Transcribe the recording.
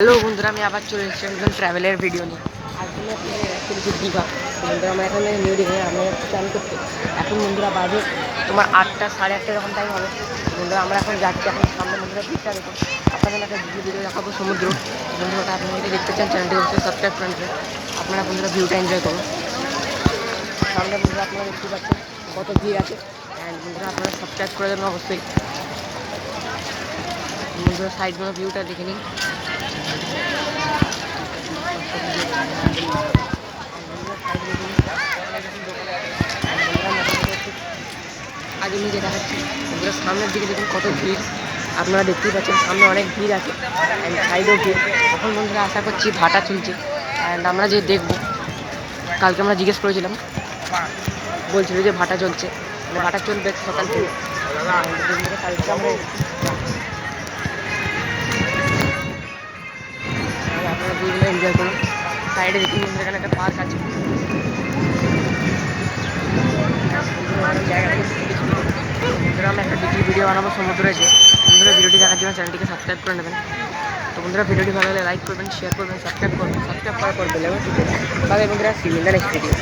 Hello বন্ধুরা, আমি আবার চলে এসেছি একজন ট্রাভেলের ভিডিও নিয়ে। আসলে আপনাদের অ্যাকচুয়ালি দীঘা বন্ধুরা, আমরা এখন নিউ দীঘায় আমরা প্ল্যান করতে। এখন বন্ধুরা বাজে তোমার 8টা, সাড়ে 8টা এরকম টাইম হবে। বন্ধুরা আমরা এখন যাচ্ছি, এখন সামনে বন্ধুরা ভিড়টা দেখুন। আপনাদের একটা ভিডিও দেখাবো সমুদ্র। বন্ধুরা আপনারা যদি দেখতে চান চ্যানেলটি অবশ্যই সাবস্ক্রাইব করে নেবেন। আপনারা বন্ধুরা ভিউটা এনজয় করুন। সামনে বন্ধুরা আপনারা দেখতে পাচ্ছেন কত ভিড় আছে। অ্যান্ড বন্ধুরা আপনারা সাবস্ক্রাইব করে দেবেন অবশ্যই। বন্ধুরা সাইডগুলো ভিউটা দেখে নিন। আগে নিয়ে দেখাচ্ছি বন্ধুরা, সামনের দিকে দেখুন কত ভিড়। আপনারা দেখতেই পাচ্ছেন সামনে অনেক ভিড় আছে, অ্যান্ড সাইডেও ভিড়। এখন বন্ধুরা আশা করছি ভাটা চলছে, অ্যান্ড আমরা যে দেখবো, কালকে আমরা জিজ্ঞেস করেছিলাম, বলছিল যে ভাটা চলছে, মানে ভাটা চলবে সকাল থেকে। কালকে আমরা আপনারা ভিউগুলো এনজয় করুন। সাইডে দেখুন বন্ধুরা, এখানে একটা পার্ক আছে। বন্ধুরা আমরা একটা ভিডিও বানাবো সমুদ্রে যে। বন্ধুরা ভিডিওটি দেখার জন্য চ্যানেলটিকে সাবস্ক্রাইব করে নেবেন। তো বন্ধুরা ভিডিওটি ভালো লাগলে লাইক করবেন, শেয়ার করবেন, সাবস্ক্রাইব করার পর বেল আইকনটি বাজাবেন। বন্ধুরা see you in the next video.